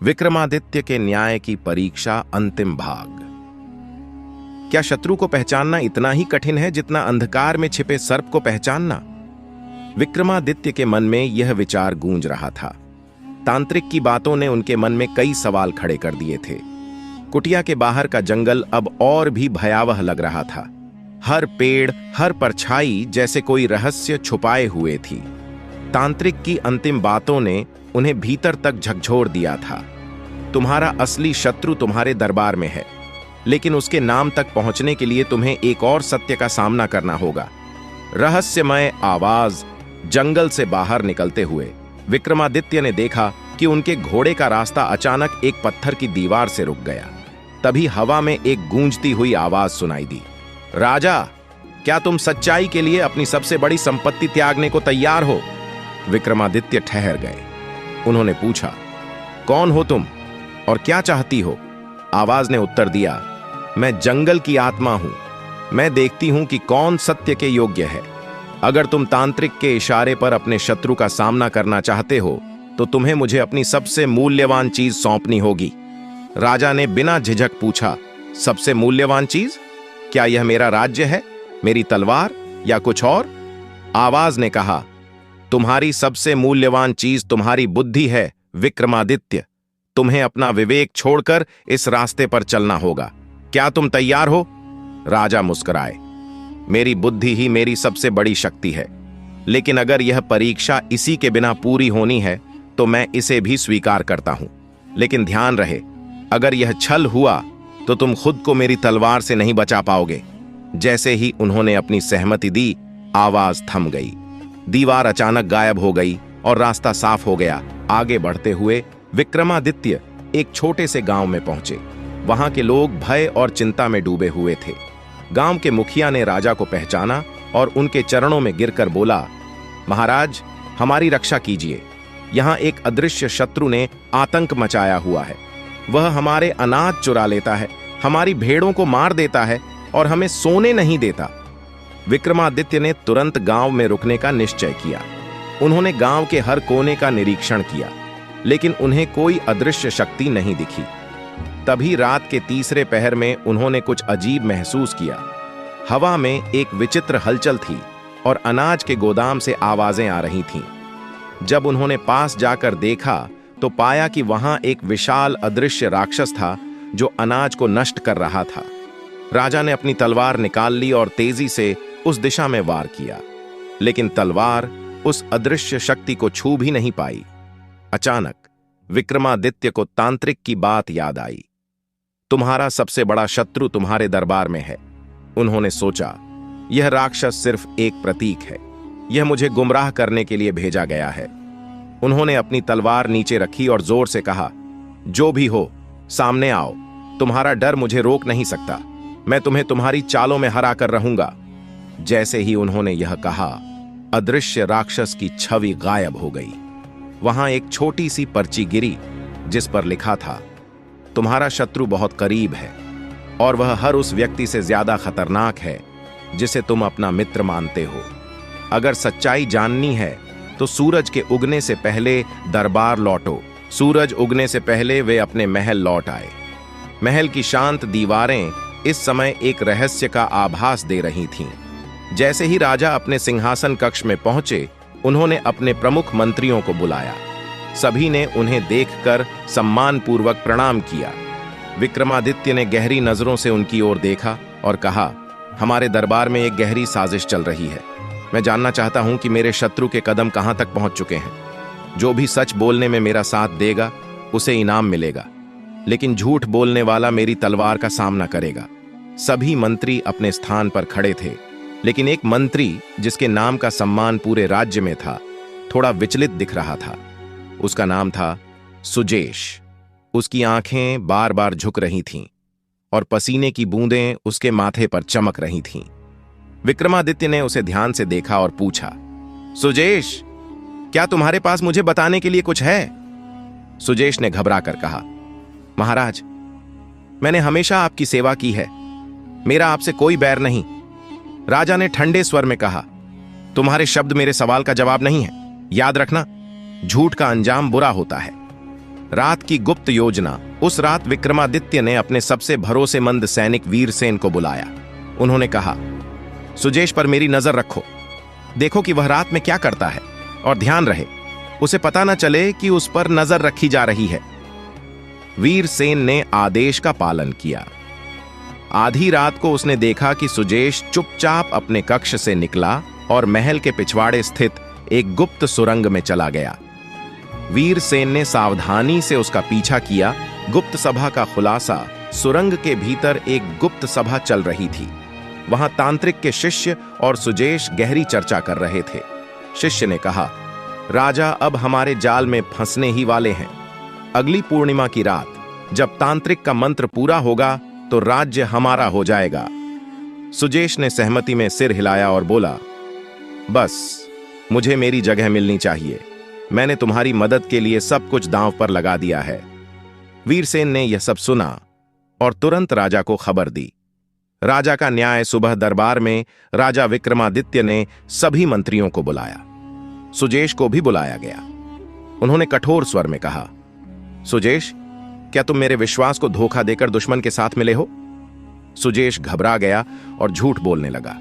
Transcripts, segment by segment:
विक्रमादित्य के न्याय की परीक्षा अंतिम भाग। क्या शत्रु को पहचानना इतना ही कठिन है जितना अंधकार में छिपे सर्प को पहचानना? विक्रमादित्य के मन में यह विचार गूंज रहा था। तांत्रिक की बातों ने उनके मन में कई सवाल खड़े कर दिए थे। कुटिया के बाहर का जंगल अब और भी भयावह लग रहा था। हर पेड़, हर परछाई जैसे कोई रहस्य छुपाए हुए थी। तांत्रिक की अंतिम बातों ने उन्हें भीतर तक झकझोर दिया था। तुम्हारा असली शत्रु तुम्हारे दरबार में है, लेकिन उसके नाम तक पहुंचने के लिए तुम्हें एक और सत्य का सामना करना होगा। रहस्यमय आवाज जंगल से बाहर निकलते हुए विक्रमादित्य ने देखा कि उनके घोड़े का रास्ता अचानक एक पत्थर की दीवार से रुक गया। तभी हवा में एक गूंजती हुई आवाज सुनाई दी। राजा, क्या तुम सच्चाई के लिए अपनी सबसे बड़ी संपत्ति त्यागने को तैयार हो? विक्रमादित्य ठहर गए। उन्होंने पूछा, कौन हो तुम और क्या चाहती हो? आवाज ने उत्तर दिया, मैं जंगल की आत्मा हूं। मैं देखती हूं कि कौन सत्य के योग्य है। अगर तुम तांत्रिक के इशारे पर अपने शत्रु का सामना करना चाहते हो तो तुम्हें मुझे अपनी सबसे मूल्यवान चीज सौंपनी होगी। राजा ने बिना झिझक पूछा, सबसे मूल्यवान चीज? क्या यह मेरा राज्य है, मेरी तलवार या कुछ और? आवाज ने कहा, तुम्हारी सबसे मूल्यवान चीज तुम्हारी बुद्धि है विक्रमादित्य। तुम्हें अपना विवेक छोड़कर इस रास्ते पर चलना होगा। क्या तुम तैयार हो? राजा मुस्कुराए। मेरी बुद्धि ही मेरी सबसे बड़ी शक्ति है, लेकिन अगर यह परीक्षा इसी के बिना पूरी होनी है तो मैं इसे भी स्वीकार करता हूं। लेकिन ध्यान रहे, अगर यह छल हुआ तो तुम खुद को मेरी तलवार से नहीं बचा पाओगे। जैसे ही उन्होंने अपनी सहमति दी, आवाज थम गई। दीवार अचानक गायब हो गई और रास्ता साफ हो गया। आगे बढ़ते हुए विक्रमादित्य एक छोटे से गांव में पहुंचे। वहां के लोग भय और चिंता में डूबे हुए थे। गांव के मुखिया ने राजा को पहचाना और उनके चरणों में गिरकर बोला, महाराज, हमारी रक्षा कीजिए। यहां एक अदृश्य शत्रु ने आतंक मचाया हुआ है। वह हमारे अनाज चुरा लेता है, हमारी भेड़ों को मार देता है और हमें सोने नहीं देता। विक्रमादित्य ने तुरंत गांव में रुकने का निश्चय किया। उन्होंने गांव के हर कोने का निरीक्षण किया, लेकिन उन्हें कोई अदृश्य शक्ति नहीं दिखी। तभी रात के तीसरे पहर में उन्होंने कुछ अजीब महसूस किया। हवा में एक विचित्र हलचल थी और अनाज के गोदाम से आवाजें आ रही थीं। जब उन्होंने पास जाकर देखा तो पाया कि वहां एक विशाल अदृश्य राक्षस था जो अनाज को नष्ट कर रहा था। राजा ने अपनी तलवार निकाल ली और तेजी से उस दिशा में वार किया, लेकिन तलवार उस अदृश्य शक्ति को छू भी नहीं पाई। अचानक विक्रमादित्य को तांत्रिक की बात याद आई। तुम्हारा सबसे बड़ा शत्रु तुम्हारे दरबार में है। उन्होंने सोचा, यह राक्षस सिर्फ एक प्रतीक है। यह मुझे गुमराह करने के लिए भेजा गया है। उन्होंने अपनी तलवार नीचे रखी और जोर से कहा, जो भी हो, सामने आओ। तुम्हारा डर मुझे रोक नहीं सकता। मैं तुम्हें तुम्हारी चालों में हरा कर रहूंगा। जैसे ही उन्होंने यह कहा, अदृश्य राक्षस की छवि गायब हो गई। वहां एक छोटी सी पर्ची गिरी जिस पर लिखा था, तुम्हारा शत्रु बहुत करीब है और वह हर उस व्यक्ति से ज्यादा खतरनाक है जिसे तुम अपना मित्र मानते हो। अगर सच्चाई जाननी है तो सूरज के उगने से पहले दरबार लौटो। सूरज उगने से पहले वे अपने महल लौट आए। महल की शांत दीवारें इस समय एक रहस्य का आभास दे रही थीं। जैसे ही राजा अपने सिंहासन कक्ष में पहुंचे, उन्होंने अपने प्रमुख मंत्रियों को बुलाया। सभी ने उन्हें देखकर सम्मानपूर्वक प्रणाम किया। विक्रमादित्य ने गहरी नजरों से उनकी ओर देखा और कहा, हमारे दरबार में एक गहरी साजिश चल रही है। मैं जानना चाहता हूं कि मेरे शत्रु के कदम कहां तक पहुंच चुके हैं। जो भी सच बोलने में मेरा साथ देगा उसे इनाम मिलेगा, लेकिन झूठ बोलने वाला मेरी तलवार का सामना करेगा। सभी मंत्री अपने स्थान पर खड़े थे, लेकिन एक मंत्री जिसके नाम का सम्मान पूरे राज्य में था, थोड़ा विचलित दिख रहा था। उसका नाम था सुजेश। उसकी आंखें बार बार झुक रही थीं और पसीने की बूंदें उसके माथे पर चमक रही थीं। विक्रमादित्य ने उसे ध्यान से देखा और पूछा, सुजेश, क्या तुम्हारे पास मुझे बताने के लिए कुछ है? सुजेश ने घबरा कर कहा, महाराज, मैंने हमेशा आपकी सेवा की है। मेरा आपसे कोई बैर नहीं। राजा ने ठंडे स्वर में कहा, तुम्हारे शब्द मेरे सवाल का जवाब नहीं है। याद रखना, झूठ का अंजाम बुरा होता है। रात की गुप्त योजना। उस रात विक्रमादित्य ने अपने सबसे भरोसेमंद सैनिक वीरसेन को बुलाया। उन्होंने कहा, सुजेश पर मेरी नजर रखो, देखो कि वह रात में क्या करता है, और ध्यान रहे उसे पता न चले कि उस पर नजर रखी जा रही है। वीरसेन ने आदेश का पालन किया। आधी रात को उसने देखा कि सुजेश चुपचाप अपने कक्ष से निकला और महल के पिछवाड़े स्थित एक गुप्त सुरंग में चला गया। वीरसेन ने सावधानी से उसका पीछा किया। गुप्त सभा का खुलासा, सुरंग के भीतर एक गुप्त सभा चल रही थी। वहां तांत्रिक के शिष्य और सुजेश गहरी चर्चा कर रहे थे। शिष्य ने कहा, राजा अब हमारे जाल में फंसने ही वाले हैं। अगली पूर्णिमा की रात जब तांत्रिक का मंत्र पूरा होगा तो राज्य हमारा हो जाएगा। सुजेश ने सहमति में सिर हिलाया और बोला, बस मुझे मेरी जगह मिलनी चाहिए। मैंने तुम्हारी मदद के लिए सब कुछ दांव पर लगा दिया है। वीरसेन ने यह सब सुना और तुरंत राजा को खबर दी। राजा का न्याय सुबह दरबार में राजा विक्रमादित्य ने सभी मंत्रियों को बुलाया। सुजेश को भी बुलाया गया। उन्होंने कठोर स्वर में कहा, सुजेश, क्या तुम मेरे विश्वास को धोखा देकर दुश्मन के साथ मिले हो? सुजेश घबरा गया और झूठ बोलने लगा।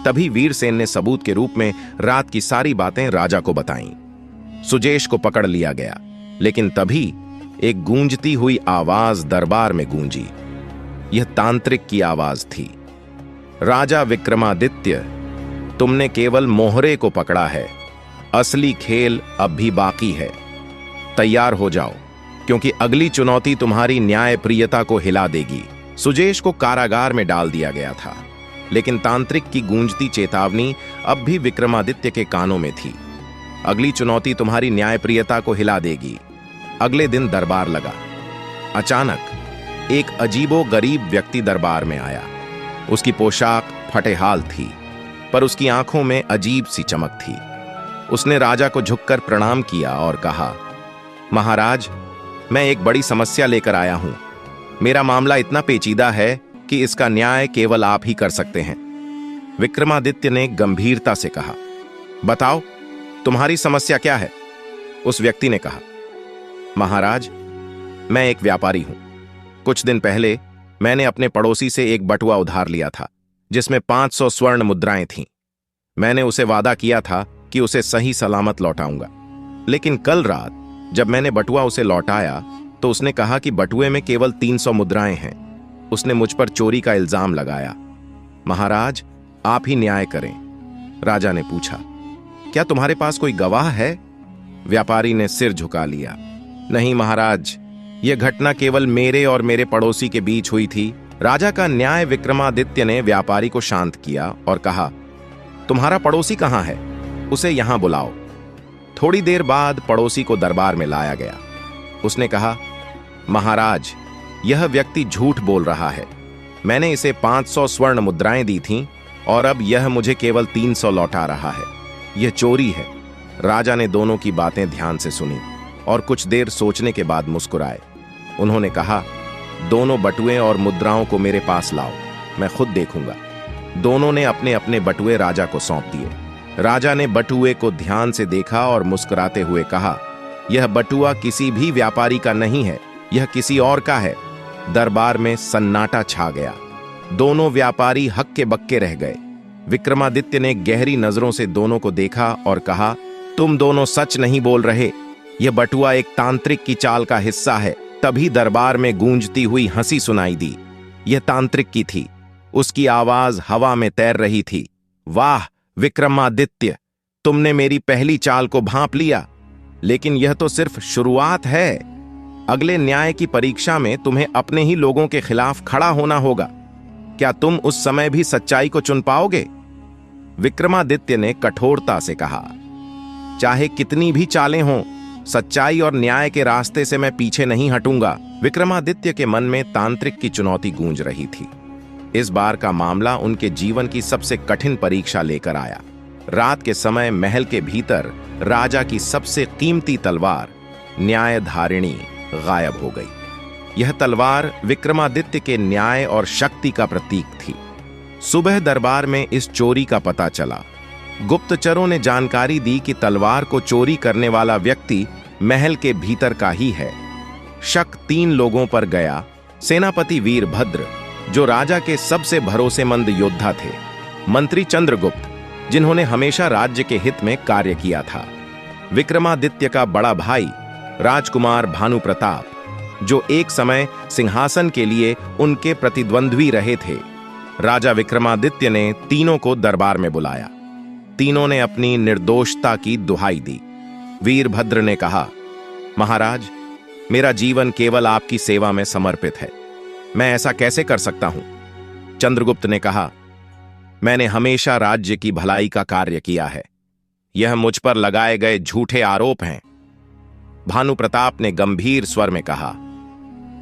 तभी वीरसेन ने सबूत के रूप में रात की सारी बातें राजा को बताईं। सुजेश को पकड़ लिया गया, लेकिन तभी एक गूंजती हुई आवाज दरबार में गूंजी। यह तांत्रिक की आवाज थी। राजा विक्रमादित्य, तुमने केवल मोहरे को पकड़ा है, असली खेल अब भी बाकी है। तैयार हो जाओ, क्योंकि अगली चुनौती तुम्हारी न्यायप्रियता को हिला देगी। सुजेश को कारागार में डाल दिया गया था, लेकिन तांत्रिक की गूंजती चेतावनी अब भी विक्रमादित्य के कानों में थी। अगली चुनौती तुम्हारी न्यायप्रियता को हिला देगी। अगले दिन दरबार लगा। अचानक एक अजीबो गरीब व्यक्ति दरबार में आया। उसकी पोशाक फटेहाल थी, पर उसकी आंखों में अजीब सी चमक थी। उसने राजा को झुककर प्रणाम किया और कहा, महाराज, मैं एक बड़ी समस्या लेकर आया हूं। मेरा मामला इतना पेचीदा है कि इसका न्याय केवल आप ही कर सकते हैं। विक्रमादित्य ने गंभीरता से कहा, बताओ, तुम्हारी समस्या क्या है? उस व्यक्ति ने कहा, महाराज, मैं एक व्यापारी हूं। कुछ दिन पहले मैंने अपने पड़ोसी से एक बटुआ उधार लिया था, जिसमें 500 स्वर्ण मुद्राएं थीं। मैंने उसे वादा किया था कि उसे सही सलामत लौटाऊंगा, लेकिन कल रात जब मैंने बटुआ उसे लौटाया तो उसने कहा कि बटुए में केवल 300 मुद्राएं हैं। उसने मुझ पर चोरी का इल्जाम लगाया। महाराज, आप ही न्याय करें। राजा ने पूछा, क्या तुम्हारे पास कोई गवाह है? व्यापारी ने सिर झुका लिया। नहीं महाराज, यह घटना केवल मेरे और मेरे पड़ोसी के बीच हुई थी। राजा का न्याय विक्रमादित्य ने व्यापारी को शांत किया और कहा, तुम्हारा पड़ोसी कहां है? उसे यहां बुलाओ। थोड़ी देर बाद पड़ोसी को दरबार में लाया गया। उसने कहा, महाराज, यह व्यक्ति झूठ बोल रहा है। मैंने इसे 500 स्वर्ण मुद्राएं दी थीं और अब यह मुझे केवल 300 लौटा रहा है। यह चोरी है। राजा ने दोनों की बातें ध्यान से सुनी और कुछ देर सोचने के बाद मुस्कुराए। उन्होंने कहा, दोनों बटुए और मुद्राओं को मेरे पास लाओ, मैं खुद देखूंगा। दोनों ने अपने अपने बटुए राजा को सौंप दिए। राजा ने बटुए को ध्यान से देखा और मुस्कुराते हुए कहा, यह बटुआ किसी भी व्यापारी का नहीं है, यह किसी और का है। दरबार में सन्नाटा छा गया। दोनों व्यापारी हक्के बक्के रह गए। विक्रमादित्य ने गहरी नजरों से दोनों को देखा और कहा, तुम दोनों सच नहीं बोल रहे। यह बटुआ एक तांत्रिक की चाल का हिस्सा है। तभी दरबार में गूंजती हुई हंसी सुनाई दी। यह तांत्रिक की थी। उसकी आवाज हवा में तैर रही थी। वाह विक्रमादित्य, तुमने मेरी पहली चाल को भांप लिया, लेकिन यह तो सिर्फ शुरुआत है। अगले न्याय की परीक्षा में तुम्हें अपने ही लोगों के खिलाफ खड़ा होना होगा। क्या तुम उस समय भी सच्चाई को चुन पाओगे? विक्रमादित्य ने कठोरता से कहा, चाहे कितनी भी चालें हों, सच्चाई और न्याय के रास्ते से मैं पीछे नहीं हटूंगा। विक्रमादित्य के मन में तांत्रिक की चुनौती गूंज रही थी। इस बार का मामला उनके जीवन की सबसे कठिन परीक्षा लेकर आया। रात के समय महल के भीतर राजा की सबसे कीमती तलवार न्यायधारिणी गायब हो गई। यह तलवार विक्रमादित्य के न्याय और शक्ति का प्रतीक थी। सुबह दरबार में इस चोरी का पता चला। गुप्तचरों ने जानकारी दी कि तलवार को चोरी करने वाला व्यक्ति महल के भीतर का ही है। शक 3 लोगों पर गया। सेनापति वीरभद्र, जो राजा के सबसे भरोसेमंद योद्धा थे, मंत्री चंद्रगुप्त, जिन्होंने हमेशा राज्य के हित में कार्य किया था, विक्रमादित्य का बड़ा भाई राजकुमार भानु प्रताप, जो एक समय सिंहासन के लिए उनके प्रतिद्वंद्वी रहे थे। राजा विक्रमादित्य ने तीनों को दरबार में बुलाया। तीनों ने अपनी निर्दोषता की दुहाई दी। वीरभद्र ने कहा, महाराज, मेरा जीवन केवल आपकी सेवा में समर्पित है, मैं ऐसा कैसे कर सकता हूं? चंद्रगुप्त ने कहा, मैंने हमेशा राज्य की भलाई का कार्य किया है, यह मुझ पर लगाए गए झूठे आरोप हैं। भानु प्रताप ने गंभीर स्वर में कहा,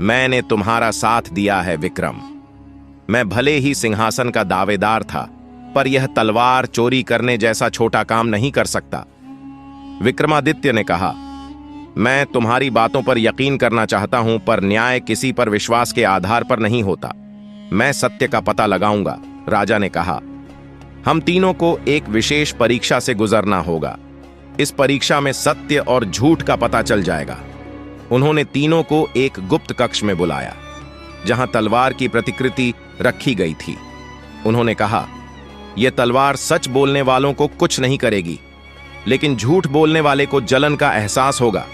मैंने तुम्हारा साथ दिया है विक्रम। मैं भले ही सिंहासन का दावेदार था, पर यह तलवार चोरी करने जैसा छोटा काम नहीं कर सकता। विक्रमादित्य ने कहा, मैं तुम्हारी बातों पर यकीन करना चाहता हूं, पर न्याय किसी पर विश्वास के आधार पर नहीं होता। मैं सत्य का पता लगाऊंगा। राजा ने कहा, हम तीनों को एक विशेष परीक्षा से गुजरना होगा। इस परीक्षा में सत्य और झूठ का पता चल जाएगा। उन्होंने तीनों को एक गुप्त कक्ष में बुलाया, जहां तलवार की प्रतिकृति रखी गई थी। उन्होंने कहा, यह तलवार सच बोलने वालों को कुछ नहीं करेगी, लेकिन झूठ बोलने वाले को जलन का एहसास होगा।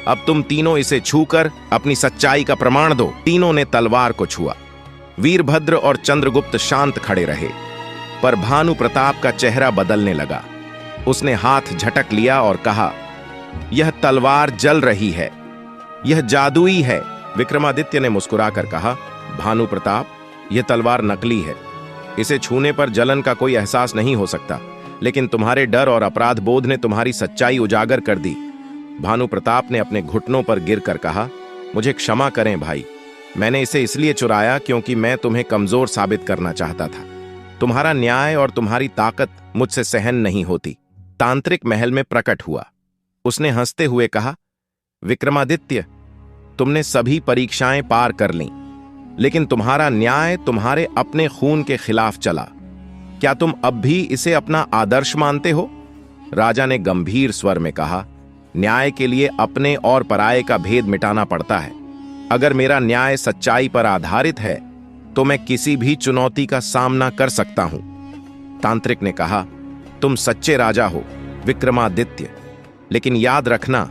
अब तुम तीनों इसे छूकर अपनी सच्चाई का प्रमाण दो। तीनों ने तलवार को छुआ। वीरभद्र और चंद्रगुप्त शांत खड़े रहे, पर भानु प्रताप का चेहरा बदलने लगा। उसने हाथ झटक लिया और कहा, यह तलवार जल रही है, यह जादुई है। विक्रमादित्य ने मुस्कुराकर कहा, भानु प्रताप, यह तलवार नकली है, इसे छूने पर जलन का कोई एहसास नहीं हो सकता, लेकिन तुम्हारे डर और अपराध बोध ने तुम्हारी सच्चाई उजागर कर दी। भानु प्रताप ने अपने घुटनों पर गिरकर कहा, मुझे क्षमा करें भाई, मैंने इसे इसलिए चुराया क्योंकि मैं तुम्हें कमजोर साबित करना चाहता था। तुम्हारा न्याय और तुम्हारी ताकत मुझसे सहन नहीं होती। तांत्रिक महल में प्रकट हुआ। उसने हंसते हुए कहा, विक्रमादित्य, तुमने सभी परीक्षाएं पार कर लीं, लेकिन तुम्हारा न्याय तुम्हारे अपने खून के खिलाफ चला। क्या तुम अब भी इसे अपना आदर्श मानते हो? राजा ने गंभीर स्वर में कहा, न्याय के लिए अपने और पराये का भेद मिटाना पड़ता है। अगर मेरा न्याय सच्चाई पर आधारित है तो मैं किसी भी चुनौती का सामना कर सकता हूं। तांत्रिक ने कहा, तुम सच्चे राजा हो विक्रमादित्य, लेकिन याद रखना,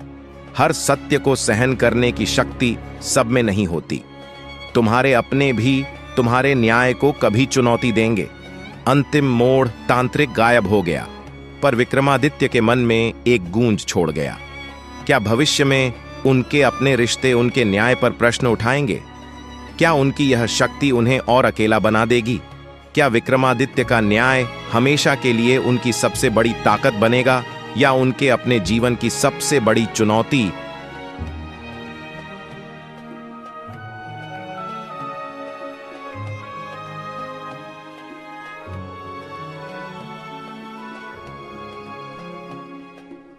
हर सत्य को सहन करने की शक्ति सब में नहीं होती। तुम्हारे अपने भी तुम्हारे न्याय को कभी चुनौती देंगे। अंतिम मोड़ तांत्रिक गायब हो गया, पर विक्रमादित्य के मन में एक गूंज छोड़ गया। क्या भविष्य में उनके अपने रिश्ते उनके न्याय पर प्रश्न उठाएंगे? क्या उनकी यह शक्ति उन्हें और अकेला बना देगी? क्या विक्रमादित्य का न्याय हमेशा के लिए उनकी सबसे बड़ी ताकत बनेगा, या उनके अपने जीवन की सबसे बड़ी चुनौती